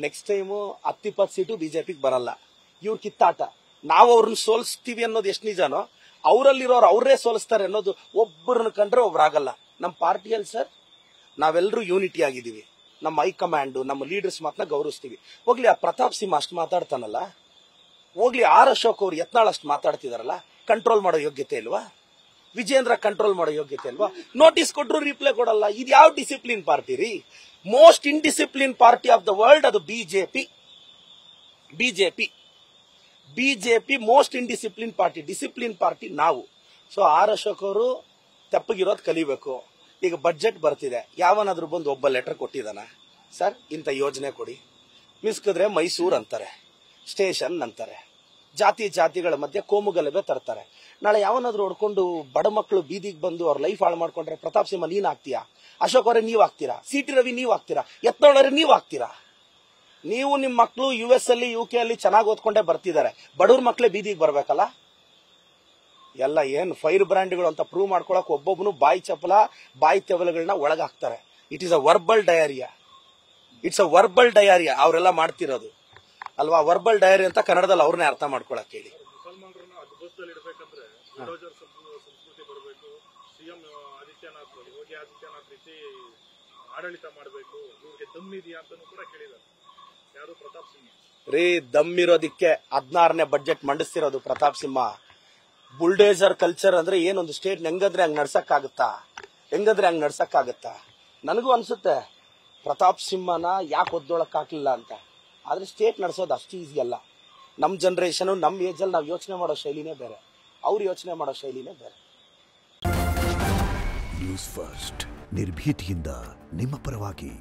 Next time 10-20 seat ಬಿಜೆಪಿಗೆ ಬರಲ್ಲ. ಇವ್ರ ಕಿತ್ತಾಟ. ನಾವು ಅವ್ರನ್ನ ಸೋಲಿಸ್ತೀವಿ ಅನ್ನೋದು ಎಷ್ಟು ನಿಜಾನೋ ಅವರಲ್ಲಿರೋರು ಅವರೇ ಸೋಲಿಸ್ತಾರೆ ಅನ್ನೋದು ಒಬ್ಬರನ್ನ ಕಂಡ್ರೆ ಒಬ್ರಾಗಲ್ಲ. ನಮ್ಮ ಪಾರ್ಟಿಯಲ್ಲಿ ಸರ್ ನಾವೆಲ್ಲರೂ ಯೂನಿಟಿ ಆಗಿದ್ದೀವಿ. ನಮ್ಮ ಹೈಕಮಾಂಡ್ ನಮ್ಮ ಲೀಡರ್ಸ್ ಮಾತನ್ನ ಗೌರವಿಸ್ತೀವಿ. ಹೋಗ್ಲಿ ಆ ಪ್ರತಾಪ್ ಸಿಂಹ ಅಷ್ಟು ಮಾತಾಡ್ತಾನಲ್ಲ, ಹೋಗ್ಲಿ ಆರ್ ಅಶೋಕ್ ಅವ್ರು ಯತ್ನಾಳ್ ಅಷ್ಟು ಮಾತಾಡ್ತಿದಾರಲ್ಲ, ಕಂಟ್ರೋಲ್ ಮಾಡೋ ಯೋಗ್ಯತೆ ಇಲ್ವಾ? ವಿಜೇಂದ್ರ ಕಂಟ್ರೋಲ್ ಮಾಡೋ ಯೋಗ್ಯತೆ ಇಲ್ವಾ? ನೋಟಿಸ್ ಕೊಟ್ಟರು ರಿಪ್ಲೈ ಕೊಡಲ್ಲ. ಇದು ಯಾವ ಡಿಸಿಪ್ಲಿನ್ ಪಾರ್ಟಿ ರೀ? Most indiscipline party of the world ಅದು BJP. BJP most indiscipline party. Discipline party ನಾವು. ಸೊ ಆರ್ ಅಶೋಕ್ ಅವರು ತೆಪ್ಪಗಿರೋದು ಕಲಿಬೇಕು. ಈಗ ಬಜೆಟ್ ಬರ್ತಿದೆ, ಯಾವನಾದ್ರೂ ಬಂದು ಒಬ್ಬ ಲೆಟರ್ ಕೊಟ್ಟಿದ್ದಾನ ಸರ್ ಇಂಥ ಯೋಜನೆ ಕೊಡಿ? ಮಿಸ್ಕಿದ್ರೆ ಮೈಸೂರು ಅಂತಾರೆ, ಸ್ಟೇಷನ್ ಅಂತಾರೆ, ಜಾತಿಗಳ ಮಧ್ಯೆ ಕೋಮುಗಲಭೆ ತರ್ತಾರೆ. ನಾಳೆ ಯಾವನಾದ್ರೂ ಹೊಡ್ಕೊಂಡು ಬಡ ಮಕ್ಕಳು ಬೀದಿಗೆ ಬಂದು ಅವ್ರ ಲೈಫ್ ಹಾಳು ಮಾಡ್ಕೊಂಡ್ರೆ ಪ್ರತಾಪ್ ಸಿಂಹ ನೀನ್ ಆಗ್ತೀಯಾ? ಅಶೋಕ್ ಅವರೇ ನೀವ್ ಆಗ್ತೀರಾ? ಸಿ.ಟಿ. ರವಿ ನೀವ್ ಆಗ್ತೀರಾ? ಯತ್ನಾಳ್ ನೀವ್ ಆಗ್ತೀರಾ? ನೀವು ನಿಮ್ಮ ಮಕ್ಕಳು US ಅಲ್ಲಿ UK ಅಲ್ಲಿ ಚೆನ್ನಾಗಿ ಓದ್ಕೊಂಡೇ ಬರ್ತಿದ್ದಾರೆ. ಬಡವ್ರ ಮಕ್ಕಳೇ ಬೀದಿಗೆ ಬರ್ಬೇಕಲ್ಲ? ಎಲ್ಲ ಏನ್ ಫೈರ್ ಬ್ರ್ಯಾಂಡ್ಗಳು ಅಂತ ಪ್ರೂವ್ ಮಾಡ್ಕೊಳಕ್ ಒಬ್ಬೊಬ್ಬನು ಬಾಯಿ ಚಪಲ ಬಾಯಿ ತೆವಲುಗಳನ್ನ ಒಳಗಾಕ್ತಾರೆ. ಇಟ್ ಇಸ್ ಅ ವರ್ಬಲ್ ಡಯಾರಿಯಾ ಅವರೆಲ್ಲ ಮಾಡ್ತಿರೋದು ಅಲ್ವಾ? ವರ್ಬಲ್ ಡಯರಿ ಅಂತ ಕನ್ನಡದಲ್ಲಿ ಅವ್ರನ್ನೇ ಅರ್ಥ ಮಾಡ್ಕೊಳಕ್ ಹೇಳಿ. ರೀ ದಮ್ಮಿರೋದಿಕ್ಕೆ 16ನೇ budget ಮಂಡಿಸ್ತಿರೋದು Pratap Simha. Bulldozer culture ಅಂದ್ರೆ ಏನೊಂದು ಸ್ಟೇಟ್ ಹೆಂಗಂದ್ರೆ ಹಂಗ್ ನಡ್ಸಕ್ಕಾಗತ್ತಾ? ನನಗೂ ಅನ್ಸುತ್ತೆ ಪ್ರತಾಪ್ ಸಿಂಹನ ಯಾಕೆ ಒದ್ದೊಳಕ್ ಹಾಕ್ಲಿಲ್ಲ ಅಂತ. ಆದ್ರೆ ಸ್ಟೇಟ್ ನಡೆಸೋದು ಅಷ್ಟು ಈಸಿ ಅಲ್ಲ. ನಮ್ ಜನರೇಷನ್ ನಮ್ ಏಜ್ ಅಲ್ಲಿ ನಾವು ಯೋಚನೆ ಮಾಡೋ ಶೈಲಿನೇ ಬೇರೆ, ಅವ್ರು ಯೋಚನೆ ಮಾಡೋ ಶೈಲಿನೇ ಬೇರೆ. ನ್ಯೂಸ್ ಫಸ್ಟ್ ನಿರ್ಭೀತಿಯಿಂದ ನಿಮ್ಮ ಪರವಾಗಿ.